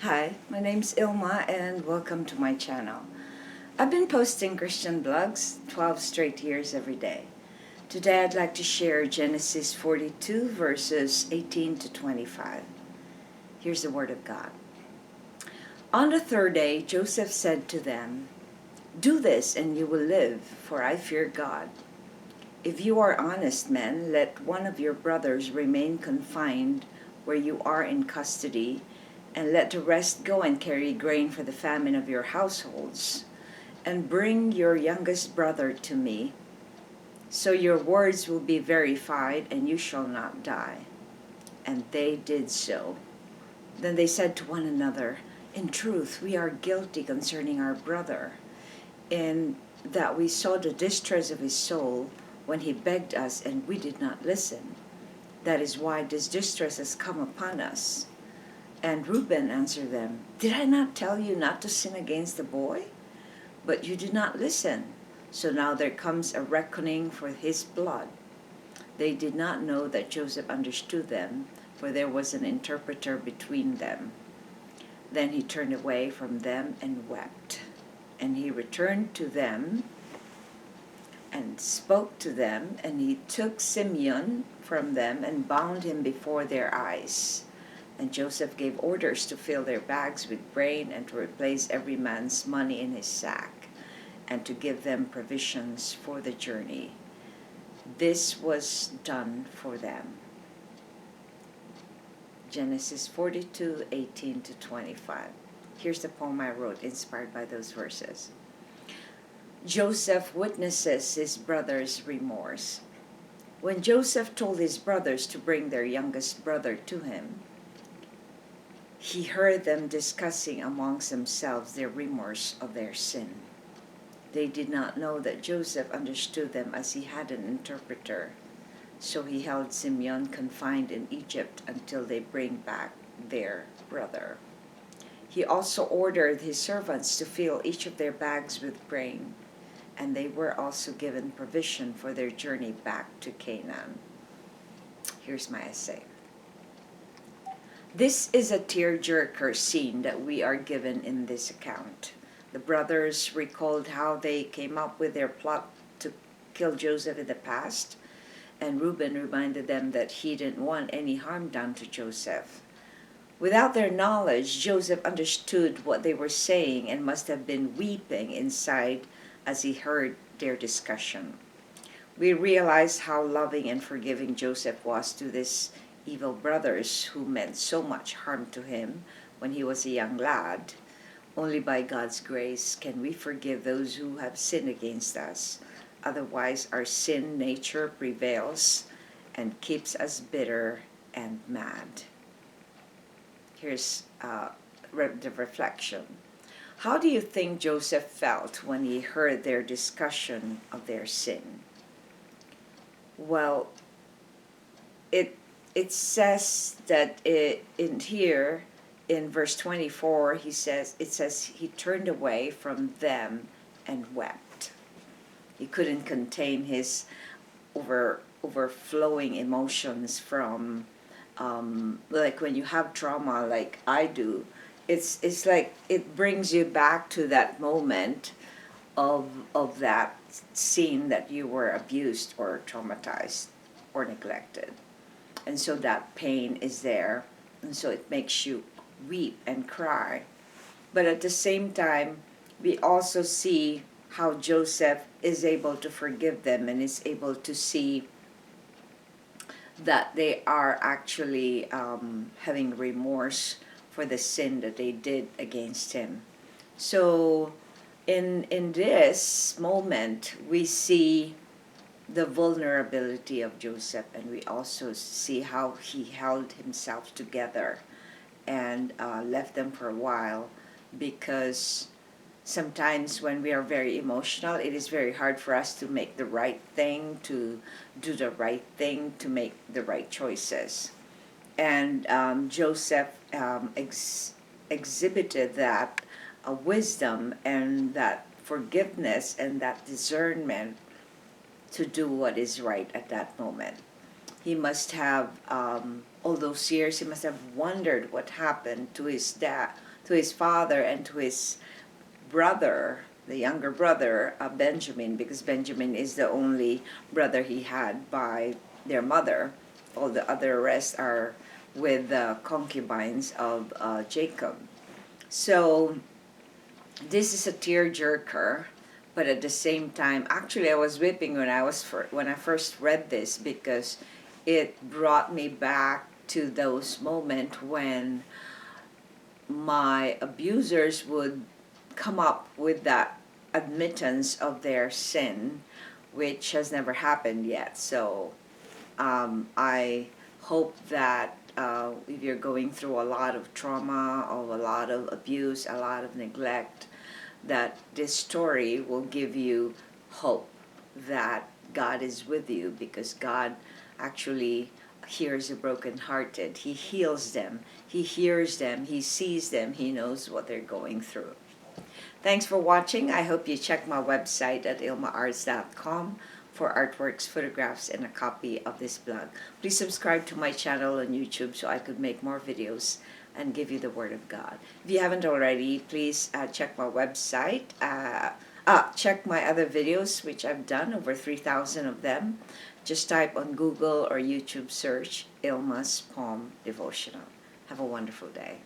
Hi, my name's Ilma and welcome to my channel. I've been posting Christian blogs 12 straight years every day. Today I'd like to share Genesis 42 verses 18 to 25. Here's the word of God. On the third day Joseph said to them, "Do this and you will live, for I fear God. If you are honest men, let one of your brothers remain confined where you are in custody, and let the rest go and carry grain for the famine of your households, and bring your youngest brother to me, so your words will be verified, and you shall not die." And they did so. Then they said to one another, "In truth, we are guilty concerning our brother, in that we saw the distress of his soul when he begged us, and we did not listen. That is why this distress has come upon us." And Reuben answered them, "Did I not tell you not to sin against the boy? But you did not listen. So now there comes a reckoning for his blood." They did not know that Joseph understood them, for there was an interpreter between them. Then he turned away from them and wept. And he returned to them and spoke to them, and he took Simeon from them and bound him before their eyes. And Joseph gave orders to fill their bags with grain, and to replace every man's money in his sack, and to give them provisions for the journey. This was done for them. Genesis 42, 18 to 25. Here's the poem I wrote inspired by those verses. Joseph witnesses his brother's remorse. When Joseph told his brothers to bring their youngest brother to him, he heard them discussing amongst themselves their remorse of their sin. They did not know that Joseph understood them, as he had an interpreter. So he held Simeon confined in Egypt until they bring back their brother. He also ordered his servants to fill each of their bags with grain, and they were also given provision for their journey back to Canaan. Here's my essay. This is a tearjerker scene that we are given in this account. The brothers recalled how they came up with their plot to kill Joseph in the past, and Reuben reminded them that he didn't want any harm done to Joseph. Without their knowledge, Joseph understood what they were saying and must have been weeping inside as he heard their discussion. We realize how loving and forgiving Joseph was to these evil brothers who meant so much harm to him when he was a young lad. Only by God's grace can we forgive those who have sinned against us. Otherwise, our sin nature prevails and keeps us bitter and mad. Here's the reflection. How do you think Joseph felt when he heard their discussion of their sin? Well, it says that in here, in verse 24, it says he turned away from them and wept. He couldn't contain his overflowing emotions from, like when you have trauma like I do, it's like it brings you back to that moment of that scene that you were abused or traumatized or neglected. And so that pain is there, and so it makes you weep and cry. But at the same time, we also see how Joseph is able to forgive them and is able to see that they are actually having remorse for the sin that they did against him. So in this moment, we see the vulnerability of Joseph, and we also see how he held himself together and left them for a while, because sometimes when we are very emotional, it is very hard for us to make the right thing, to do the right thing, to make the right choices. And Joseph exhibited that wisdom and that forgiveness and that discernment to do what is right at that moment. He must have, all those years, he must have wondered what happened to his dad, to his father and to his brother, the younger brother, Benjamin, because Benjamin is the only brother he had by their mother. All the other rest are with the concubines of Jacob. So this is a tearjerker, but at the same time, actually, I was weeping when I first read this, because it brought me back to those moments when my abusers would come up with that admittance of their sin, which has never happened yet. So I hope that if you're going through a lot of trauma, or a lot of abuse, a lot of neglect, that this story will give you hope that God is with you, because God actually hears the brokenhearted. He heals them. He hears them. He sees them. He knows what they're going through. Thanks for watching. I hope you check my website at ILMA'S.com for artworks, photographs, and a copy of this blog. Please subscribe to my channel on YouTube so I could make more videos and give you the Word of God. If you haven't already, please check my website. Check my other videos, which I've done, over 3,000 of them. Just type on Google or YouTube search ILMA'S Poem Devotional. Have a wonderful day.